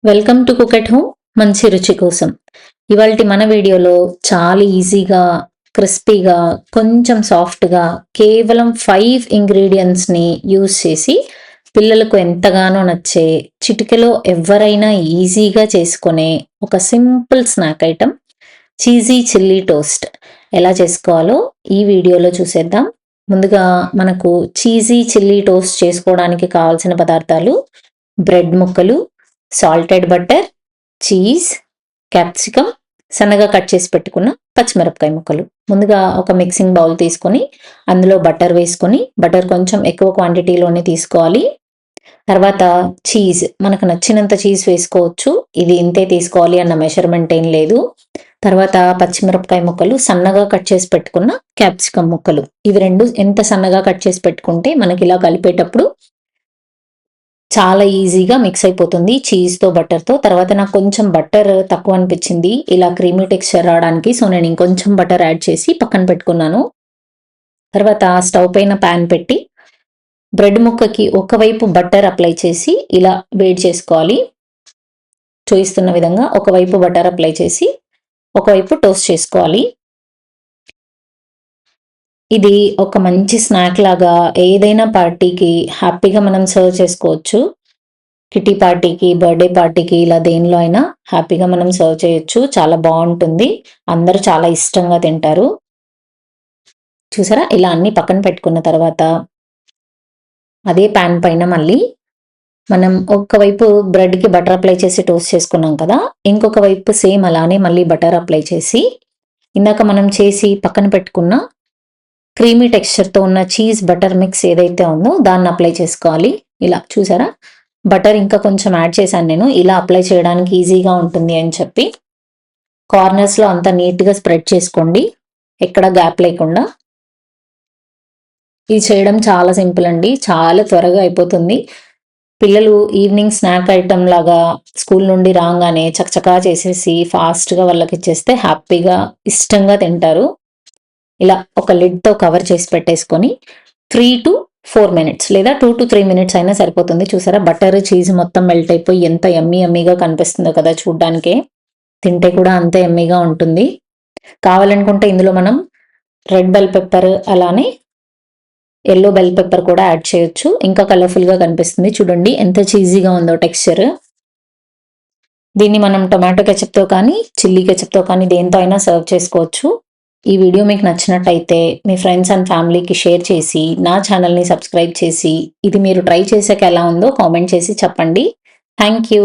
Welcome to cook at home మంచి రుచి కోసం. ఇవాల్టి మన వీడియోలో చాలా ఈజీగా, క్రిస్పీగా, కొంచెం సాఫ్ట్‌గా కేవలం 5 ఇంగ్రీడియెంట్స్‌ని యూజ్ చేసి పిల్లలకు ఎంతగానో నచ్చే, చిటికెలో ఎవ్వరైనా ఈజీగా చేసుకునే ఒక simple snack item cheesy chilli toast ఎలా చేసుకోవాలో ఈ వీడియోలో చూసేద్దాం. ముందుగా మనకు చీజీ చిల్లీ టోస్ట్ చేసుకోవడానికి కావాల్సిన పదార్థాలు: బ్రెడ్ ముక్కలు, సాల్టెడ్ బటర్, చీజ్, క్యాప్సికమ్, సన్నగా కట్ చేసి పెట్టుకున్న పచ్చిమిరపకాయ ముక్కలు. ముందుగా ఒక మిక్సింగ్ బౌల్ తీసుకొని అందులో బటర్ వేసుకొని, బటర్ కొంచెం ఎక్కువ క్వాంటిటీలోనే తీసుకోవాలి. తర్వాత చీజ్, మనకు నచ్చినంత చీజ్ వేసుకోవచ్చు. ఇది ఇంతే తీసుకోవాలి అన్న మెజర్మెంట్ ఏం లేదు. తర్వాత పచ్చిమిరపకాయ ముక్కలు, సన్నగా కట్ చేసి పెట్టుకున్న క్యాప్సికమ్ ముక్కలు. ఇవి రెండు ఎంత సన్నగా కట్ చేసి పెట్టుకుంటే మనకి ఇలా కలిపేటప్పుడు చాలా ఈజీగా మిక్స్ అయిపోతుంది చీజ్తో బటర్తో. తర్వాత నాకు కొంచెం బటర్ తక్కువ అనిపించింది ఇలా క్రీమీ టెక్స్చర్ రావడానికి. సో నేను ఇంకొంచెం బటర్ యాడ్ చేసి పక్కన పెట్టుకున్నాను. తర్వాత స్టవ్ పైన ప్యాన్ పెట్టి బ్రెడ్ ముక్కకి ఒకవైపు బటర్ అప్లై చేసి ఇలా వేడి చేసుకోవాలి. చూపిస్తున్న విధంగా ఒకవైపు బటర్ అప్లై చేసి ఒకవైపు టోస్ట్ చేసుకోవాలి. ఇది ఒక మంచి స్నాక్ లాగా ఏదైనా పార్టీకి హ్యాపీగా మనం సర్వ్ చేసుకోవచ్చు. కిటీ పార్టీకి, బర్త్డే పార్టీకి, ఇలా దేనిలో అయినా హ్యాపీగా మనం సర్వ్ చేయొచ్చు. చాలా బాగుంటుంది, అందరూ చాలా ఇష్టంగా తింటారు. చూసారా, ఇలా అన్ని పక్కన పెట్టుకున్న తర్వాత అదే ప్యాన్ పైన మళ్ళీ మనం ఒకవైపు బ్రెడ్కి బటర్ అప్లై చేసి టోస్ట్ చేసుకున్నాం కదా, ఇంకొక వైపు సేమ్ అలానే మళ్ళీ బటర్ అప్లై చేసి ఇందాక మనం చేసి పక్కన పెట్టుకున్న క్రీమీ టెక్స్చర్తో ఉన్న చీజ్ బటర్ మిక్స్ ఏదైతే ఉందో దాన్ని అప్లై చేసుకోవాలి. ఇలా చూసారా, బటర్ ఇంకా కొంచెం యాడ్ చేశాను నేను, ఇలా అప్లై చేయడానికి ఈజీగా ఉంటుంది అని చెప్పి. కార్నర్స్లో అంతా నీట్గా స్ప్రెడ్ చేసుకోండి, ఎక్కడ గ్యాప్ లేకుండా. ఇది చేయడం చాలా సింపుల్ అండి, చాలా త్వరగా అయిపోతుంది. పిల్లలు ఈవినింగ్ స్నాక్ ఐటమ్ లాగా స్కూల్ నుండి రాగానే చకచకా చేసేసి ఫాస్ట్గా వాళ్ళకి ఇచ్చేస్తే హ్యాపీగా ఇష్టంగా తింటారు. ఇలా ఒక లిడ్తో కవర్ చేసి పెట్టేసుకొని 3 to 4 minutes లేదా 2 to 3 minutes అయినా సరిపోతుంది. చూసారా, బటర్ చీజ్ మొత్తం మెల్ట్ అయిపోయి ఎంత యమ్మీగా కనిపిస్తుందో కదా చూడ్డానికే. తింటే కూడా అంతే యమ్మీగా ఉంటుంది. కావాలనుకుంటే ఇందులో మనం రెడ్ బెల్ పెప్పర్ అలానే ఎల్లో బెల్ పెప్పర్ కూడా యాడ్ చేయొచ్చు, ఇంకా కలర్ఫుల్గా కనిపిస్తుంది. చూడండి ఎంత చీజీగా ఉందో టెక్స్చర్. దీన్ని మనం టొమాటో కెచప్తో కానీ చిల్లీ కెచప్తో కానీ దేంతో అయినా సర్వ్ చేసుకోవచ్చు. ఈ వీడియో మీకు నచ్చినట్టయితే మీ ఫ్రెండ్స్ అండ్ ఫ్యామిలీకి షేర్ చేసి నా ఛానల్ని సబ్స్క్రైబ్ చేసి ఇది మీరు ట్రై చేసాక ఎలా ఉందో కామెంట్ చేసి చెప్పండి. Thank you.